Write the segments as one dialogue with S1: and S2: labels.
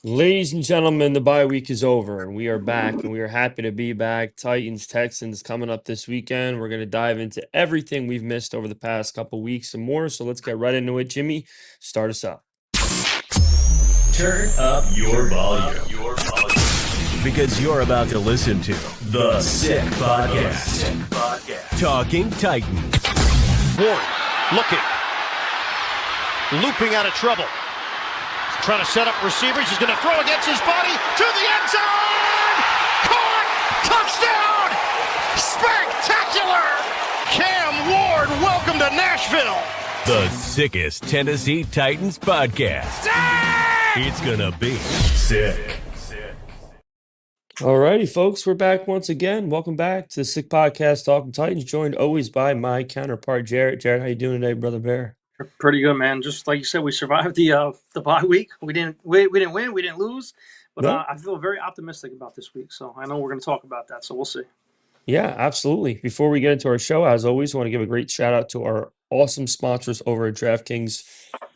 S1: Ladies and gentlemen, the bye week is over and we are back and we are happy to be back. Titans, Texans coming up this weekend. We're going to dive into everything we've missed over the past couple weeks and more. So let's get right into it. Jimmy, start us up.
S2: Turn up your volume. Because you're about to listen to The Sick Podcast. Talking Titans.
S3: Ward looking. Looping out of trouble. Trying to set up receivers. He's going to throw against his body to the end zone. Caught. Touchdown. Spectacular. Cam Ward, welcome to Nashville.
S2: The sickest Tennessee Titans podcast. Sick! It's going to be sick.
S1: All righty, folks. We're back once again. Welcome back to the Sick Podcast Talking Titans, joined always by my counterpart, Jarett. Jarett, how you doing today, Brother Bear?
S4: Pretty good, man. Just like you said, we survived the bye week. We didn't win, we didn't lose, but
S1: No.
S4: I feel very optimistic about this week. So I know we're going to talk about that. So we'll see.
S1: Yeah, absolutely. Before we get into our show, as always, I want to give a great shout out to our awesome sponsors over at DraftKings.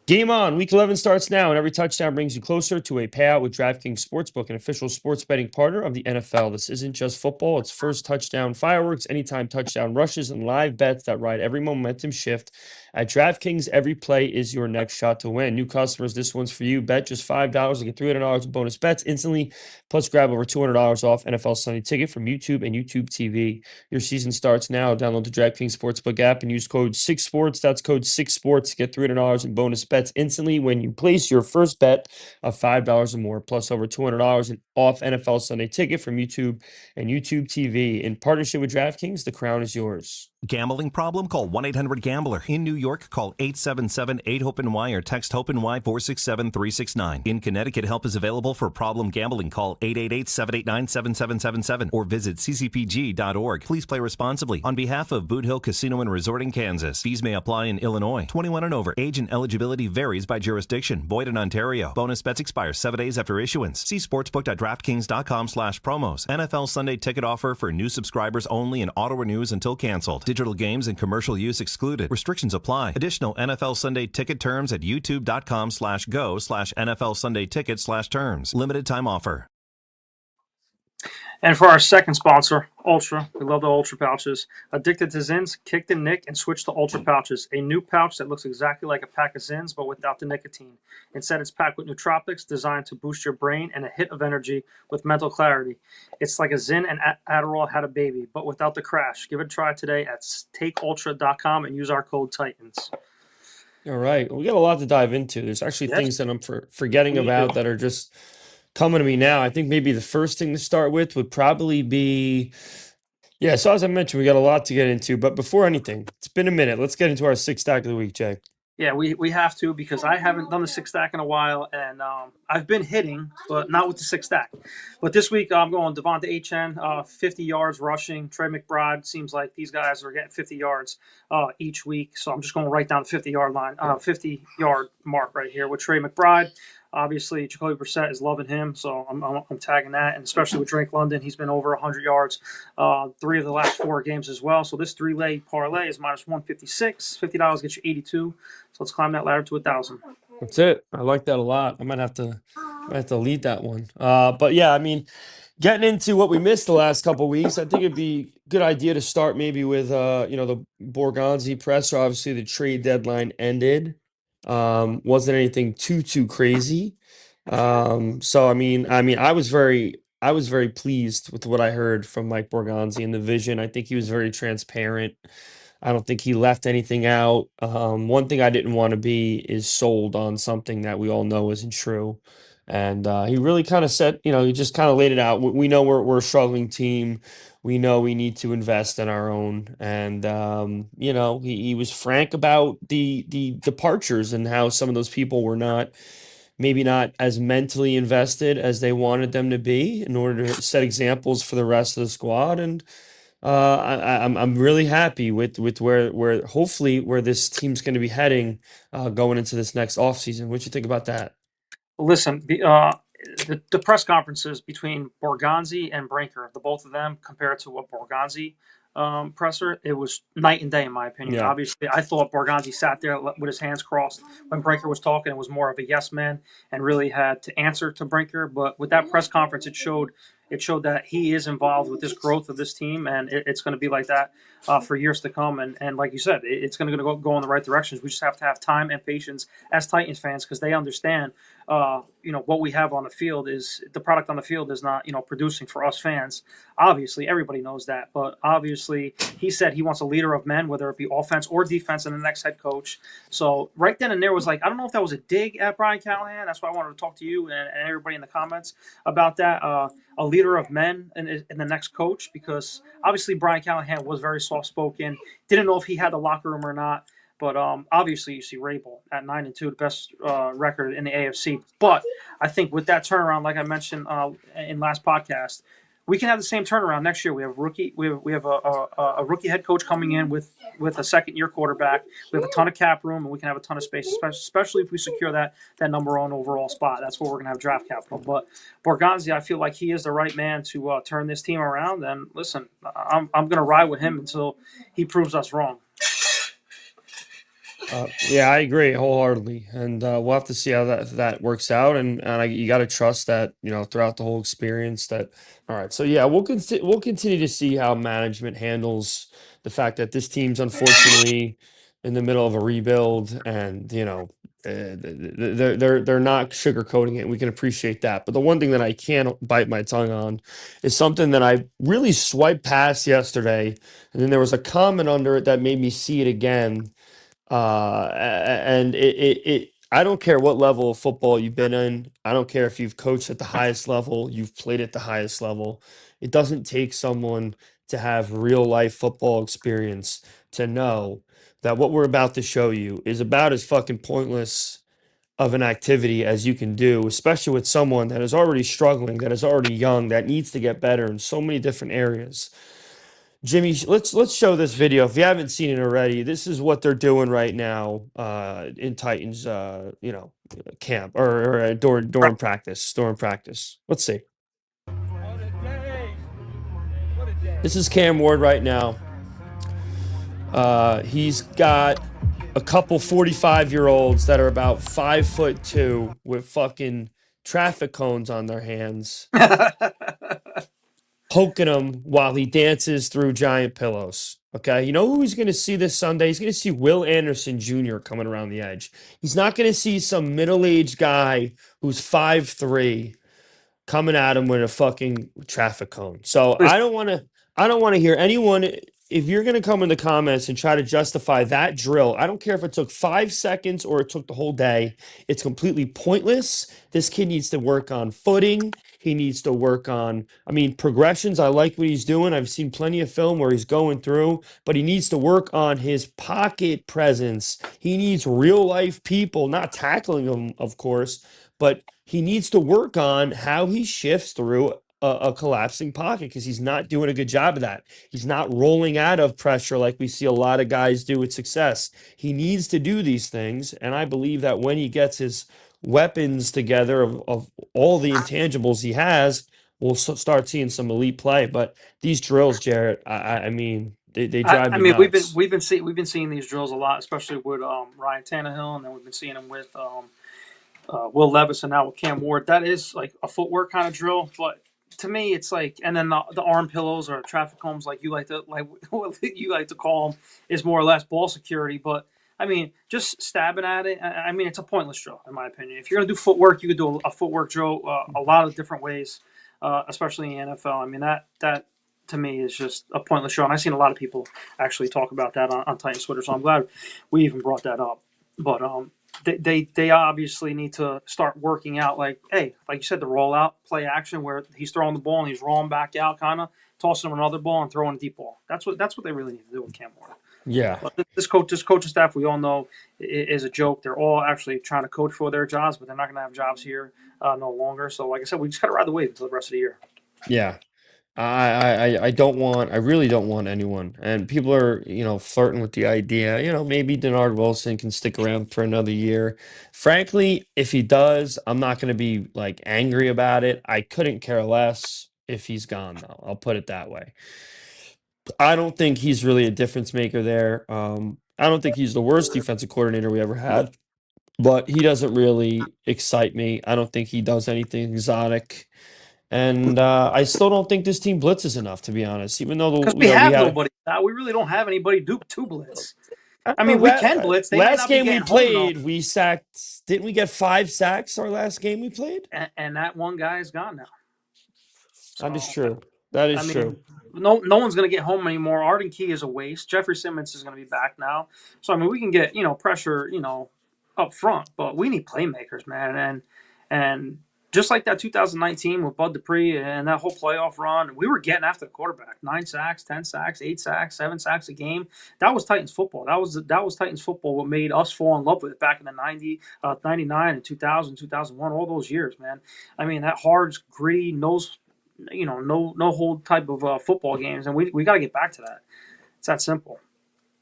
S1: Game on. Week 11 starts now, and every touchdown brings you closer to a payout with DraftKings Sportsbook, an official sports betting partner of the NFL. This isn't just football. It's first touchdown fireworks, anytime touchdown rushes, and live bets that ride every momentum shift. At DraftKings, every play is your next shot to win. New customers, this one's for you. Bet just $5 and get $300 in bonus bets instantly, plus grab over $200 off NFL Sunday Ticket from YouTube and YouTube TV. Your season starts now. Download the DraftKings Sportsbook app and use code 6sports. That's code 6sports to get $300 in bonus bets instantly when you place your first bet of $5 or more, plus over $200 in off NFL Sunday Ticket from YouTube and YouTube TV. In partnership with DraftKings, the crown is yours.
S5: Gambling problem? Call 1-800-GAMBLER. In New York, call 877-8-HOPE-NY or text HOPE-NY 467-369. In Connecticut, help is available for problem gambling. Call 888-789-7777 or visit ccpg.org. Please play responsibly. On behalf of Boot Hill Casino and Resort in Kansas, fees may apply in Illinois. 21 and over. Age and eligibility varies by jurisdiction. Void in Ontario. Bonus bets expire 7 days after issuance. See sportsbook.draftkings.com/promos. NFL Sunday Ticket offer for new subscribers only and auto renews until canceled. Digital games and commercial use excluded. Restrictions apply. Additional NFL Sunday Ticket terms at youtube.com/go/NFL Sunday Ticket/terms. Limited time offer.
S4: And for our second sponsor, Ultra. We love the Ultra pouches. Addicted to Zins, kick the Nick and switch to Ultra pouches. A new pouch that looks exactly like a pack of Zins, but without the nicotine. Instead, it's packed with nootropics designed to boost your brain and a hit of energy with mental clarity. It's like a Zin and Adderall had a baby, but without the crash. Give it a try today at takeultra.com and use our code Titans.
S1: All right. We got a lot to dive into. There's actually things that I'm forgetting about that are just coming to me now. I think maybe the first thing to start with would probably be, so as I mentioned, we got a lot to get into. But before anything, it's been a minute. Let's get into our six stack of the week, Jay.
S4: Yeah, we have to, because I haven't done the six stack in a while, and I've been hitting, but not with the six stack. But this week I'm going Devonta H.N., 50 yards rushing. Trey McBride, seems like these guys are getting 50 yards each week, so I'm just going right down the 50-yard line, 50-yard mark right here with Trey McBride. Obviously, Jacoby Brissett is loving him, so I'm tagging that, and especially with Drake London, he's been over 100 yards 3 of the last 4 games as well. So this 3-leg parlay is minus 156. $50 gets you 82. So let's climb that ladder to 1,000.
S1: That's it. I like that a lot. I might have to lead that one. But yeah, I mean, getting into what we missed the last couple of weeks, I think it'd be a good idea to start maybe with the Borgonzi presser. Obviously, the trade deadline ended. Wasn't anything too crazy. So I mean, I was very pleased with what I heard from Mike Borgonzi and the vision. I think he was very transparent. I don't think he left anything out. One thing I didn't want to be is sold on something that we all know isn't true. And he really kind of said, he just kind of laid it out. We know we're a struggling team. We know we need to invest in our own. And, he was frank about the departures and how some of those people were maybe not as mentally invested as they wanted them to be in order to set examples for the rest of the squad. And I'm really happy with where hopefully where this team's going to be heading going into this next offseason. What do you think about that?
S4: Listen, the press conferences between Borgonzi and Brinker, the both of them, compared to what Borgonzi presser, it was night and day in my opinion.
S1: Yeah.
S4: Obviously, I thought Borgonzi sat there with his hands crossed when Brinker was talking. It was more of a yes man and really had to answer to Brinker. But with that press conference, it showed that he is involved with this growth of this team, and it's going to be like that for years to come. And like you said, it's going to go in the right directions. We just have to have time and patience as Titans fans because they understand, what we have on the field is the product on the field is not, producing for us fans. Obviously, everybody knows that, but obviously, he said he wants a leader of men, whether it be offense or defense, and the next head coach. So right then and there was like, I don't know if that was a dig at Brian Callahan. That's why I wanted to talk to you and everybody in the comments about that. A leader of men in the next coach, because obviously Brian Callahan was very soft spoken. Didn't know if he had the locker room or not. But obviously, you see Rabel at 9-2, the best record in the AFC. But I think with that turnaround, like I mentioned in last podcast, we can have the same turnaround next year. We have rookie. We have a rookie head coach coming in with a second year quarterback. We have a ton of cap room, and we can have a ton of space, especially if we secure that number one overall spot. That's where we're gonna have draft capital. But Borgonzi, I feel like he is the right man to turn this team around. And listen, I'm gonna ride with him until he proves us wrong.
S1: Yeah, I agree wholeheartedly, and we'll have to see how that works out. And you got to trust that throughout the whole experience. That all right. So yeah, we'll continue to see how management handles the fact that this team's unfortunately in the middle of a rebuild, and they're not sugarcoating it. We can appreciate that. But the one thing that I can't bite my tongue on is something that I really swiped past yesterday, and then there was a comment under it that made me see it again. And I don't care what level of football you've been in. I don't care if you've coached at the highest level, you've played at the highest level. It doesn't take someone to have real life football experience to know that what we're about to show you is about as fucking pointless of an activity as you can do, especially with someone that is already struggling, that is already young, that needs to get better in so many different areas. Jimmy, let's show this video. If you haven't seen it already, this is what they're doing right now in Titans, camp or during practice. During practice. Let's see. This is Cam Ward right now. He's got a couple 45-year-olds that are about 5'2" with fucking traffic cones on their hands, poking him while he dances through giant pillows. Okay, you know who he's going to see this Sunday? He's going to see Will Anderson Jr. coming around the edge. He's not going to see some middle-aged guy who's 5'3" coming at him with a fucking traffic cone. So I don't want to hear anyone. If you're going to come in the comments and try to justify that drill, I don't care if it took 5 seconds or it took the whole day. It's completely pointless. This kid needs to work on footing. He needs to work on, progressions. I like what he's doing. I've seen plenty of film where he's going through, but he needs to work on his pocket presence. He needs real life people, not tackling them, of course, but he needs to work on how he shifts through a collapsing pocket because he's not doing a good job of that. He's not rolling out of pressure like we see a lot of guys do with success. He needs to do these things, and I believe that when he gets his weapons together of all the intangibles he has, we'll start seeing some elite play. But these drills, Jarrett, I mean, they drive me nuts.
S4: we've been seeing these drills a lot, especially with Ryan Tannehill, and then we've been seeing them with Will Levis, and now with Cam Ward. That is like a footwork kind of drill, but to me, it's like, and then the arm pillows or traffic cones, like you like to call them, is more or less ball security. But just stabbing at it. It's a pointless drill in my opinion. If you're gonna do footwork, you could do a footwork drill a lot of different ways, especially in the NFL. That to me is just a pointless drill. And I've seen a lot of people actually talk about that on Titans Twitter. So I'm glad we even brought that up. But they obviously need to start working out, like you said, the rollout play action where he's throwing the ball and he's rolling back out, kind of tossing him another ball and throwing a deep ball. That's what they really need to do with Cam Ward.
S1: Yeah.
S4: But this coaching staff, we all know, is a joke. They're all actually trying to coach for their jobs, but they're not going to have jobs here no longer. So, like I said, we just got to ride the wave until the rest of the year.
S1: Yeah. I really don't want anyone. And people are, flirting with the idea, maybe Denard Wilson can stick around for another year. Frankly, if he does, I'm not going to be like angry about it. I couldn't care less if he's gone, though. I'll put it that way. I don't think he's really a difference maker there. I don't think he's the worst defensive coordinator we ever had, but he doesn't really excite me. I don't think he does anything exotic. And I still don't think this team blitzes enough, to be honest. Even though
S4: Because we
S1: we
S4: have
S1: had
S4: nobody. We really don't have anybody to blitz.
S1: I
S4: I
S1: don't
S4: mean,
S1: know,
S4: we can blitz. They might
S1: last
S4: not be
S1: game we
S4: getting home though.
S1: played, we sacked. Didn't we get 5 sacks our last game we played?
S4: And that one guy is gone now.
S1: That is
S4: So
S1: true. That
S4: I
S1: is true.
S4: mean, no one's going to get home anymore. Arden Key is a waste. Jeffrey Simmons is going to be back now. So I mean, we can get pressure up front, but we need playmakers, man. And just like that 2019 with Bud Dupree and that whole playoff run, we were getting after the quarterback. 9 sacks, 10 sacks, 8 sacks, 7 sacks a game. That was Titans football. That was Titans football. What made us fall in love with it back in the 99 and 2000, 2001, all those years, man. I mean, that hard, gritty, no hold type of football games, and we got to get back to that. It's that simple.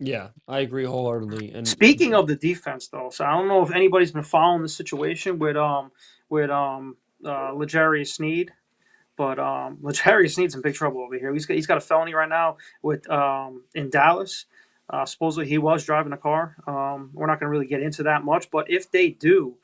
S1: Yeah, I agree wholeheartedly. And
S4: Speaking of the defense, though, so I don't know if anybody's been following the situation with L'Jarius Sneed, but L'Jarius Sneed's in big trouble over here. He's got a felony right now with in Dallas. Supposedly he was driving a car. We're not going to really get into that much, but if they do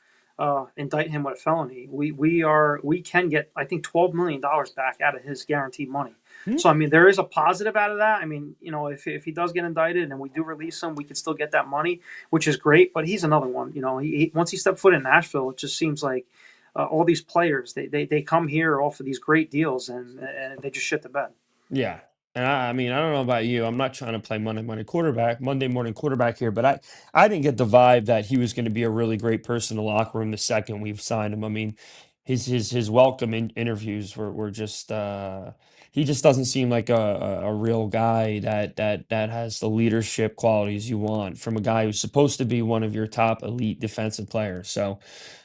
S4: indict him with a felony, we can get, I think, $12 million back out of his guaranteed money. So I mean, there is a positive out of that. I mean, if he does get indicted and we do release him, we can still get that money, which is great. But he's another one. He once he stepped foot in Nashville, it just seems like all these players they come here off of these great deals and they just shit the bed.
S1: yeah. And I mean, I don't know about you. I'm not trying to play Monday morning quarterback here, but I didn't get the vibe that he was going to be a really great person in the locker room the second we've signed him. I mean, his welcome interviews were just he just doesn't seem like a real guy that has the leadership qualities you want from a guy who's supposed to be one of your top elite defensive players. So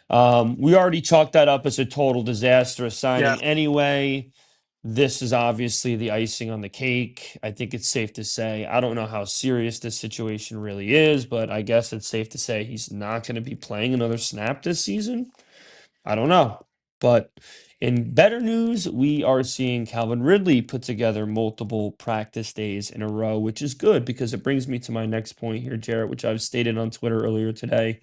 S1: we already chalked that up as a total disastrous signing anyway. This is obviously the icing on the cake. I think it's safe to say, I don't know how serious this situation really is, but I guess it's safe to say he's not going to be playing another snap this season. I don't know. But in better news, we are seeing Calvin Ridley put together multiple practice days in a row, which is good because it brings me to my next point here, Jarrett, which I've stated on Twitter earlier today,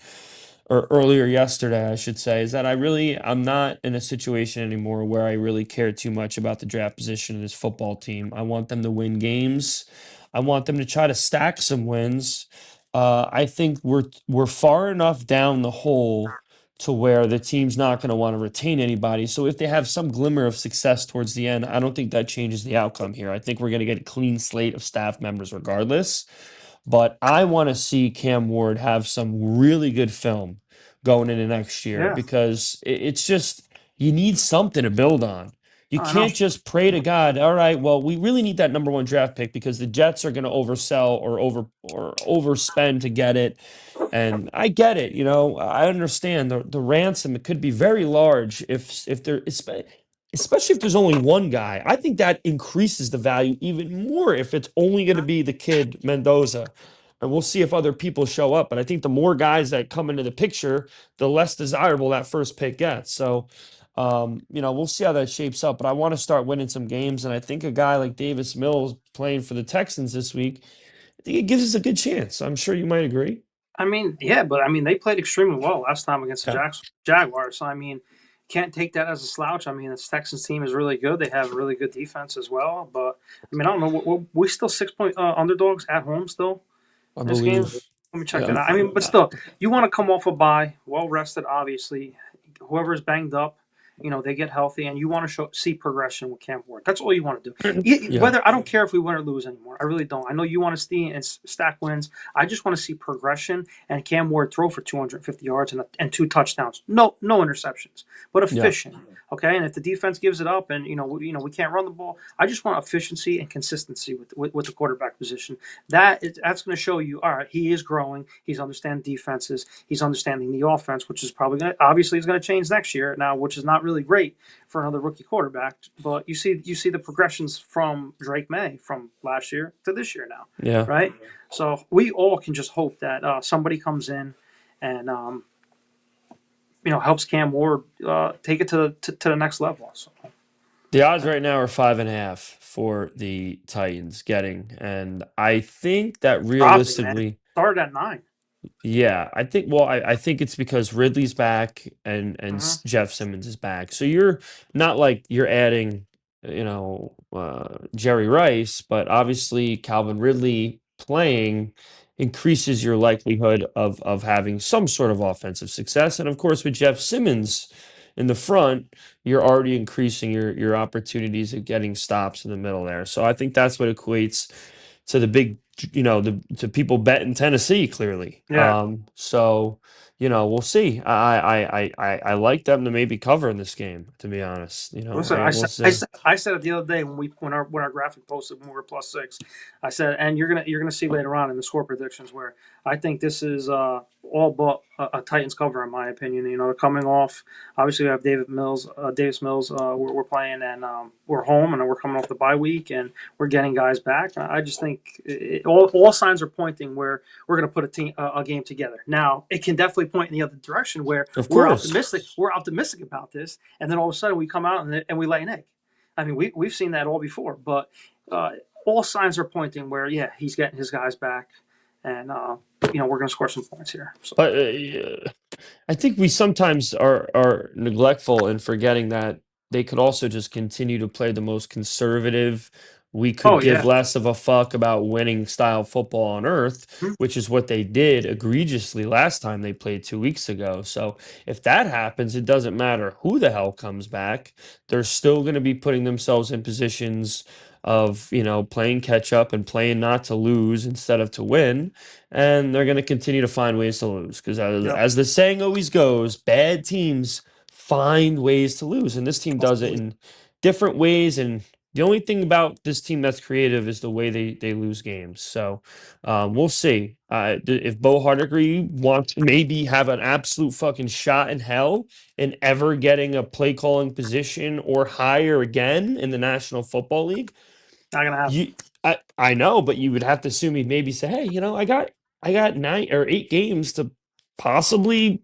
S1: or earlier yesterday, I should say, is that I'm not in a situation anymore where I really care too much about the draft position of this football team. I want them to win games. I want them to try to stack some wins. I think we're far enough down the hole to where the team's not going to want to retain anybody. So if they have some glimmer of success towards the end, I don't think that changes the outcome here. I think we're going to get a clean slate of staff members regardless. But I want to see Cam Ward have some really good film going into next year because it's just you need something to build on. You can't just pray to God, all right, well, we really need that number 1 draft pick because the Jets are going to oversell or overspend to get it. And I get it, I understand the ransom. It could be very large if there, especially if there's only one guy. I think that increases the value even more if it's only going to be the kid Mendoza. And we'll see if other people show up. But I think the more guys that come into the picture, the less desirable that first pick gets. So, we'll see how that shapes up. But I want to start winning some games. And I think a guy like Davis Mills playing for the Texans this week, I think it gives us a good chance. I'm sure you might agree.
S4: I mean, yeah, but I mean, they played extremely well last time against the Jaguars. So I mean, can't take that as a slouch. I mean, this Texans team is really good. They have a really good defense as well. But I mean, I don't know. We still 6-point underdogs at home still.
S1: I
S4: This game.
S1: believe.
S4: Let me check that out. I mean, but still, you want to come off a bye, well rested, obviously. Whoever's banged up, they get healthy, and you want to see progression with Cam Ward. That's all you want to do. Whether I don't care if we win or lose anymore. I really don't. I know you want to see and stack wins. I just want to see progression and Cam Ward throw for 250 yards and 2 touchdowns. No interceptions, but efficient. Okay, and if the defense gives it up and we can't run the ball, I just want efficiency and consistency with the quarterback position. That's going to show you, all right, he is growing. He's understanding defenses. He's understanding the offense, which is probably obviously is going to change next year now, which is not really great for another rookie quarterback. But you see the progressions from Drake May from last year to this year now.
S1: Yeah.
S4: Right. So we all can just hope that somebody comes in and helps Cam Ward take it to the next level. So
S1: The odds right now are 5.5. for the Titans getting, and I think that
S4: Probably, man.
S1: realistically,
S4: Started at 9.
S1: yeah, I think. Well, I think it's because Ridley's back and
S4: Mm-hmm.
S1: Jeff Simmons is back. So you're not like you're adding, Jerry Rice, but obviously Calvin Ridley playing increases your likelihood of having some sort of offensive success. And of course, with Jeff Simmons in the front, you're already increasing your opportunities of getting stops in the middle there. So I think that's what equates to the big, to people betting Tennessee clearly.
S4: Yeah.
S1: So we'll see. I like them to maybe cover in this game. To be honest,
S4: Listen,
S1: we'll see.
S4: I said it the other day when our graphic posted when we were +6. I said, and you're gonna see later on in the score predictions where I think this is all but a Titans cover in my opinion. They're coming off. Obviously, we have Davis Mills. We're playing and we're home and we're coming off the bye week and we're getting guys back. I just think all signs are pointing where we're gonna put a game together. Now it can definitely point in the other direction where
S1: Of
S4: we're
S1: course.
S4: optimistic. We're optimistic about this, and then all of a sudden we come out and we lay an egg. I mean, we've seen that all before, but all signs are pointing where he's getting his guys back, and we're going to score some points here. So.
S1: But I think we sometimes are neglectful in forgetting that they could also just continue to play the most conservative. We could
S4: Oh
S1: give
S4: yeah,
S1: less of a fuck about winning style football on earth,
S4: Mhm.
S1: which is what they did egregiously last time they played 2 weeks ago. So if that happens, it doesn't matter who the hell comes back. They're still going to be putting themselves in positions of, playing catch up and playing not to lose instead of to win, and they're going to continue to find ways to lose because
S4: Yep.
S1: as the saying always goes, bad teams find ways to lose, and this team does it in different ways. And the only thing about this team that's creative is the way they lose games. So we'll see. If Bo Hardigree wants to maybe have an absolute fucking shot in hell in ever getting a play calling position or higher again in the National Football League,
S4: Not gonna happen.
S1: I know, but you would have to assume he'd maybe say, "Hey, I got 9 or 8 games to possibly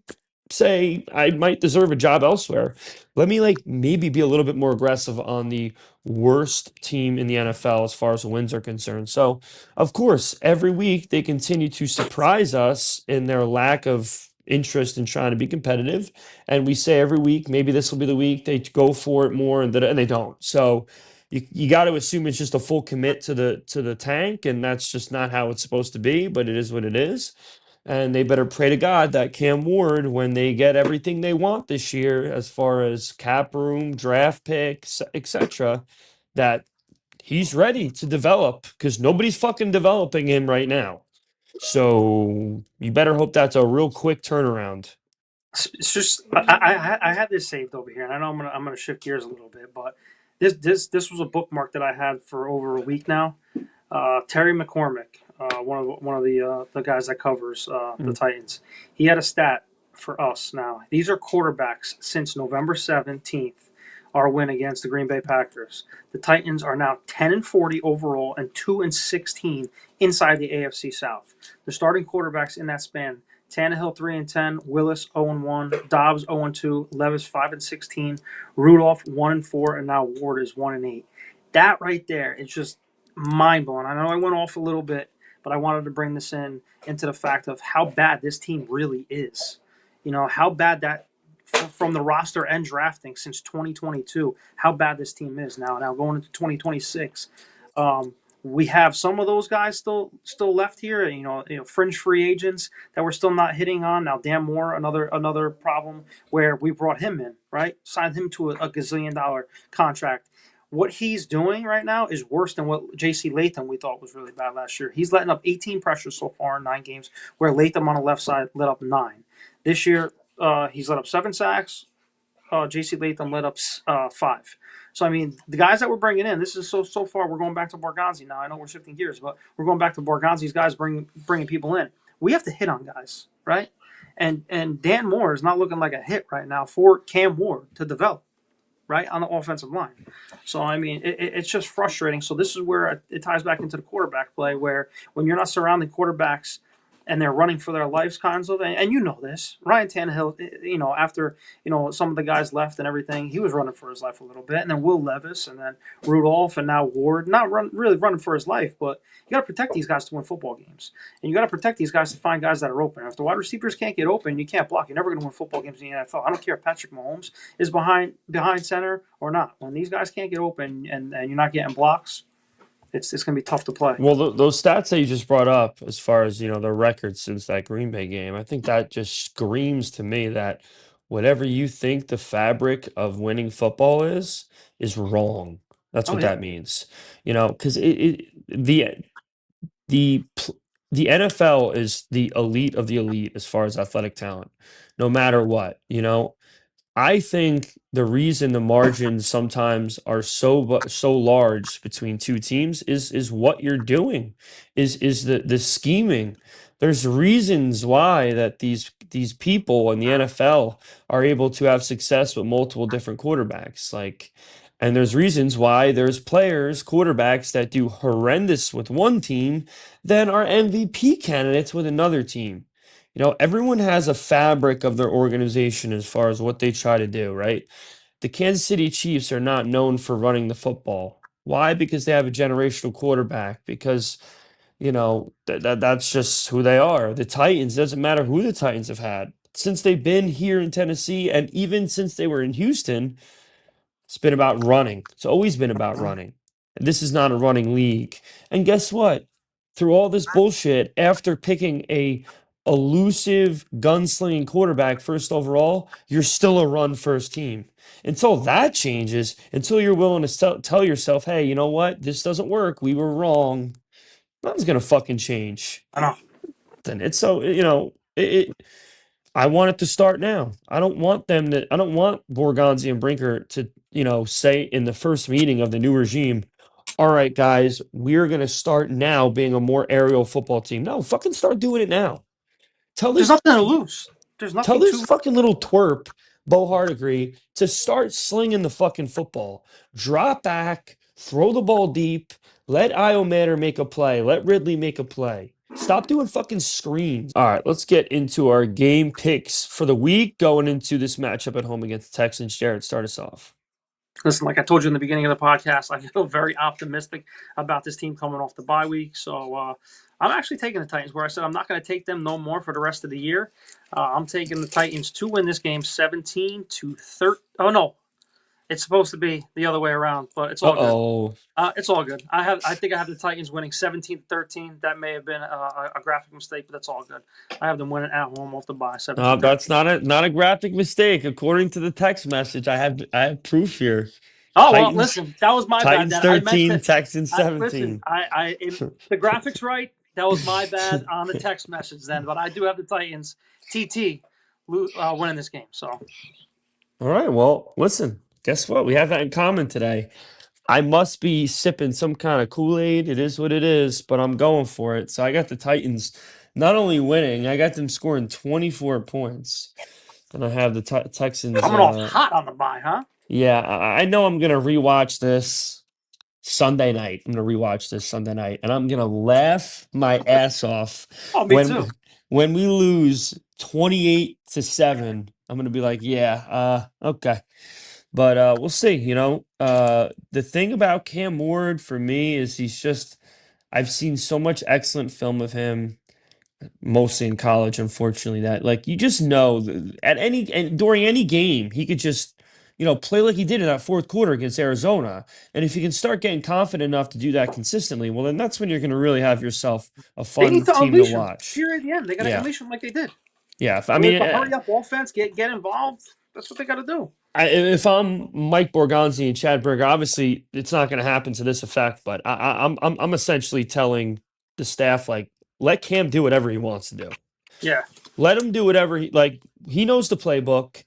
S1: say I might deserve a job elsewhere. Let me maybe be a little bit more aggressive on the worst team in the NFL as far as the wins are concerned." So, of course, every week they continue to surprise us in their lack of interest in trying to be competitive, and we say every week maybe this will be the week they go for it more, and they don't. So you got to assume it's just a full commit to the tank, and that's just not how it's supposed to be. But it is what it is, and they better pray to God that Cam Ward, when they get everything they want this year, as far as cap room, draft picks, etc., that he's ready to develop because nobody's fucking developing him right now. So you better hope that's a real quick turnaround.
S4: It's just I had this saved over here, and I know I'm gonna shift gears a little bit, but this was a bookmark that I had for over a week now. Terry McCormick, one of the guys that covers the Titans, he had a stat for us. Now these are quarterbacks since November 17th. Our win against the Green Bay Packers. The Titans are now 10-40 overall and 2-16 inside the AFC South. The starting quarterbacks in that span: Tannehill 3-10, Willis 0-1, Dobbs 0-2, Levis 5-16, Rudolph 1-4, and now Ward is 1-8. That right there is just mind blowing. I know I went off a little bit, but I wanted to bring this into the fact of how bad this team really is. How bad that from the roster and drafting since 2022, how bad this team is now. Now going into 2026. We have some of those guys still left here, fringe free agents that we're still not hitting on. Now Dan Moore, another problem where we brought him in, right? Signed him to a gazillion-dollar contract. What he's doing right now is worse than what J.C. Latham we thought was really bad last year. He's letting up 18 pressures so far in 9 games, where Latham on the left side let up 9. This year, he's let up 7 sacks. J.C. Latham let up 5. So, I mean, the guys that we're bringing in, this is so far, we're going back to Borgonzi now. I know we're shifting gears, but we're going back to Borgonzi's guys bringing people in. We have to hit on guys, right? And Dan Moore is not looking like a hit right now for Cam Ward to develop, right, on the offensive line. So, I mean, it's just frustrating. So this is where it ties back into the quarterback play, where when you're not surrounding quarterbacks and they're running for their lives, kinds of. And you know this, Ryan Tannehill. After some of the guys left and everything, he was running for his life a little bit, and then Will Levis, and then Rudolph, and now Ward, not really running for his life, but you got to protect these guys to win football games, and you got to protect these guys to find guys that are open. If the wide receivers can't get open, you can't block. You're never going to win football games in the NFL. I don't care if Patrick Mahomes is behind center or not. When these guys can't get open and you're not getting blocks, it's going to be tough to play.
S1: Well, those stats that you just brought up, as far as the records since that Green Bay game, I think that just screams to me that whatever you think the fabric of winning football is wrong. That's
S4: Oh,
S1: what
S4: yeah.
S1: that means. Because the NFL is the elite of the elite as far as athletic talent, no matter what. I think the reason the margins sometimes are so large between two teams is what you're doing, is the scheming. There's reasons why that these people in the NFL are able to have success with multiple different quarterbacks. And there's reasons why there's quarterbacks that do horrendous with one team, then are MVP candidates with another team. Everyone has a fabric of their organization as far as what they try to do, right? The Kansas City Chiefs are not known for running the football. Why? Because they have a generational quarterback. Because, that's just who they are. The Titans, doesn't matter who the Titans have had. Since they've been here in Tennessee, and even since they were in Houston, it's been about running. It's always been about running. And this is not a running league. And guess what? Through all this bullshit, after picking a elusive gunslinging quarterback first overall, you're still a run first team. Until that changes, until you're willing to tell yourself, hey, you know what? This doesn't work. We were wrong. Nothing's going to fucking change.
S4: I know.
S1: Then it's so, I want it to start now. I don't want Borgonzi and Brinker to, say in the first meeting of the new regime, all right, guys, we're going to start now being a more aerial football team. No, fucking start doing it now.
S4: There's nothing to lose. There's nothing
S1: Tell this
S4: to
S1: fucking little twerp, Bo Hardigree, to start slinging the fucking football. Drop back, throw the ball deep, let Io Matter make a play, let Ridley make a play. Stop doing fucking screens. All right, let's get into our game picks for the week going into this matchup at home against the Texans. Jarett, start us off.
S4: Listen, like I told you in the beginning of the podcast, I feel very optimistic about this team coming off the bye week. So I'm actually taking the Titans, where I said I'm not going to take them no more for the rest of the year. I'm taking the Titans to win this game 17-13. Oh, no. It's supposed to be the other way around, but it's all good. It's all good. I think I have the Titans winning 17-13. That may have been a graphic mistake, but that's all good. I have them winning at home off the bye. 17-13.
S1: That's not a graphic mistake. According to the text message, I have proof here.
S4: Oh, well, listen, that was my
S1: Titans
S4: bad.
S1: 13, Texans 17.
S4: Listen, the graphics right. That was my bad on the text message then, but I do have the Titans winning this game. So,
S1: all right. Well, listen. Guess what? We have that in common today. I must be sipping some kind of Kool-Aid. It is what it is, but I'm going for it. So I got the Titans not only winning, I got them scoring 24 points. And I have the Texans.
S4: Coming off hot on the bye, huh?
S1: Yeah, I know I'm going to rewatch this Sunday night. I'm going to rewatch this Sunday night, and I'm going to laugh my ass off.
S4: Oh, me too.
S1: When we lose 28-7, I'm going to be like, yeah, okay. But we'll see. The thing about Cam Ward for me is I've seen so much excellent film of him, mostly in college, unfortunately, that you just know during any game, he could just, play like he did in that fourth quarter against Arizona. And if you can start getting confident enough to do that consistently, well, then that's when you're going to really have yourself a fun team to watch.
S4: Here at the end, they got to unleash him like they did.
S1: Yeah,
S4: hurry up offense, get involved. That's what they got to do.
S1: If I'm Mike Borgonzi and Chad Berger, obviously it's not going to happen to this effect, but I'm essentially telling the staff, let Cam do whatever he wants to do.
S4: Yeah.
S1: Let him do whatever he knows the playbook.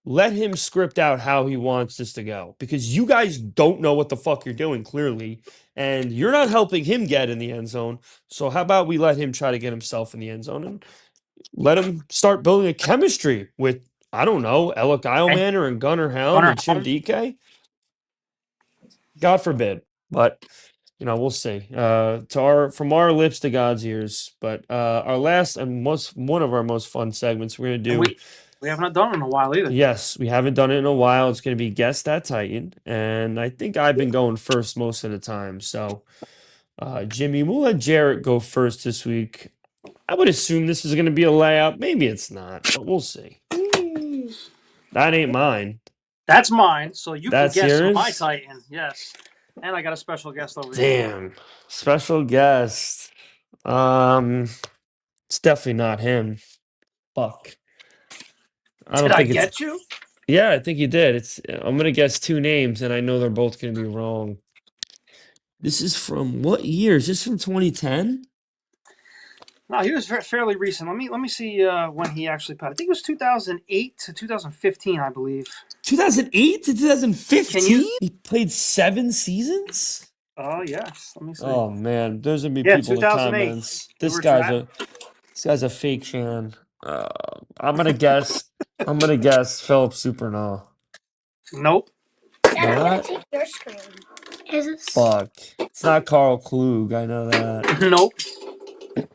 S1: Let him script out how he wants this to go, because you guys don't know what the fuck you're doing, clearly, and you're not helping him get in the end zone. So how about we let him try to get himself in the end zone and let him start building a chemistry with, I don't know, Alec Eilmanor and Gunnar Helm and Jim DK? God forbid. But, we'll see. From our lips to God's ears. But our last and one of our most fun segments we're gonna do.
S4: We haven't done it in a while either.
S1: Yes, we haven't done it in a while. It's gonna be Guess That Titan, and I think I've been going first most of the time. So, Jimmy, we'll let Jarrett go first this week. I would assume this is gonna be a layup. Maybe it's not, but we'll see. That ain't mine.
S4: That's mine. So you
S1: That's
S4: can guess
S1: yours?
S4: my Titan. Yes. And I got a special guest over here.
S1: Damn, special guest. It's definitely not him. Fuck.
S4: Did I get you?
S1: Yeah, I think you did. I'm gonna guess two names, and I know they're both gonna be wrong. This is from what year? Is this from 2010?
S4: No, he was fairly recent. Let me see when he actually played. I think it was 2008 to 2015, I believe.
S1: 2008 to 2015?
S4: Can
S1: He played 7 seasons?
S4: Oh, yes. Let me see.
S1: Oh man, there's gonna be
S4: Yeah,
S1: people in the
S4: 2008.
S1: comments.
S4: You
S1: This
S4: were
S1: guy's a fake fan. I'm gonna guess Philip Supernaw.
S4: Nope.
S1: Not?
S6: Take your screen. Is it?
S1: Fuck. It's not Carl Klug, I know that.
S4: Nope.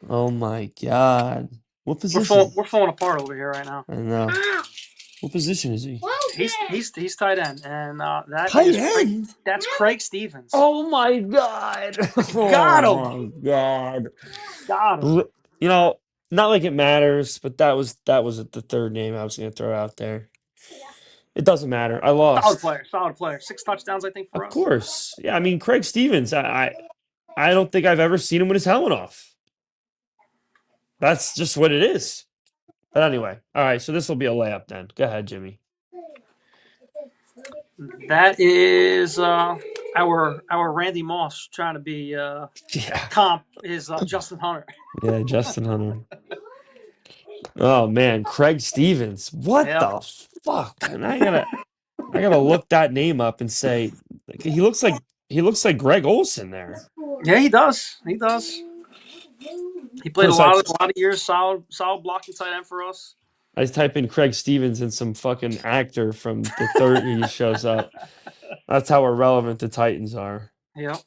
S1: Oh my god. What position?
S4: We're falling apart over here right now.
S1: I know. What position is he?
S4: He's tight end, and that
S1: Tight
S4: is
S1: end?
S4: that's Craig Stevens.
S1: Oh my god.
S4: Got him.
S1: Oh my god.
S4: Got him.
S1: Not like it matters, but that was the third name I was gonna throw out there. It doesn't matter. I lost.
S4: Solid player. 6 touchdowns, I think, for us.
S1: Of course. Yeah, I mean Craig Stevens, I don't think I've ever seen him with his helmet off. That's just what it is. But anyway, all right, so this will be a layup then. Go ahead, Jimmy.
S4: That is our Randy Moss trying to be comp is Justin Hunter.
S1: Yeah, Justin Hunter. Oh man, Craig Stevens. What the fuck? And I gotta look that name up and say he looks like Greg Olson there.
S4: Yeah, he does. He played a lot of years, solid blocking tight end for us.
S1: I type in Craig Stevens and some fucking actor from the 30s shows up. That's how irrelevant the Titans are.
S4: Yep.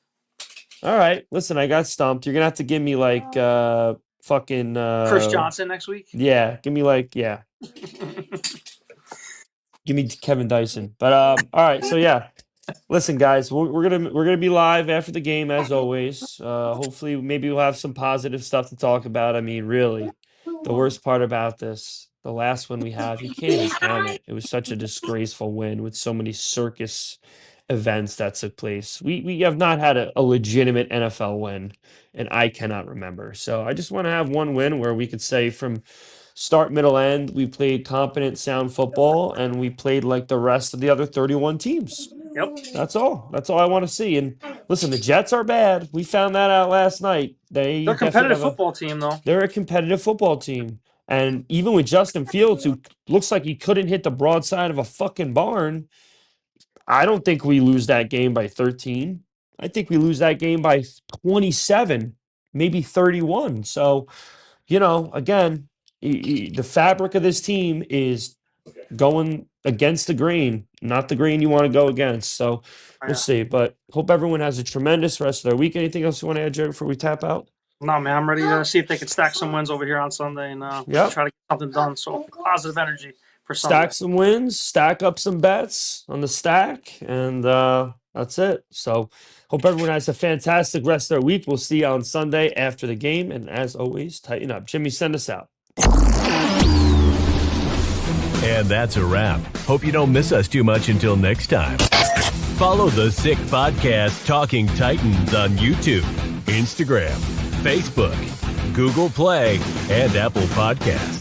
S1: All right, listen, I got stumped. You're gonna have to give me like fucking
S4: Chris Johnson next week.
S1: Yeah, give me give me Kevin Dyson. But all right, so yeah. Listen, guys, we're gonna be live after the game as always. Hopefully, maybe we'll have some positive stuff to talk about. I mean, really, the worst part about this, the last one we have, you can't even count it. It was such a disgraceful win with so many circus events that took place. We have not had a legitimate NFL win, and I cannot remember. So I just want to have one win where we could say from start, middle, end, we played competent, sound football, and we played like the rest of the other 31 teams.
S4: Yep.
S1: That's all I want to see. And listen, the Jets are bad. We found that out last night. They're
S4: a competitive football team, though.
S1: They're a competitive football team. And even with Justin Fields, who looks like he couldn't hit the broadside of a fucking barn, I don't think we lose that game by 13. I think we lose that game by 27, maybe 31. So, again, the fabric of this team is going against the grain, not the grain you want to go against. So we'll see. But hope everyone has a tremendous rest of their week. Anything else you want to add, Jared, before we tap out?
S4: No, man, I'm ready to see if they can stack some wins over here on Sunday and try to get something done. So positive energy for Sunday.
S1: Stack some wins, stack up some bets on the stack, and that's it. So hope everyone has a fantastic rest of their week. We'll see you on Sunday after the game. And as always, tighten up. Jimmy, send us out.
S2: And that's a wrap. Hope you don't miss us too much until next time. Follow the Sick Podcast Talking Titans on YouTube, Instagram, Facebook, Google Play, and Apple Podcasts.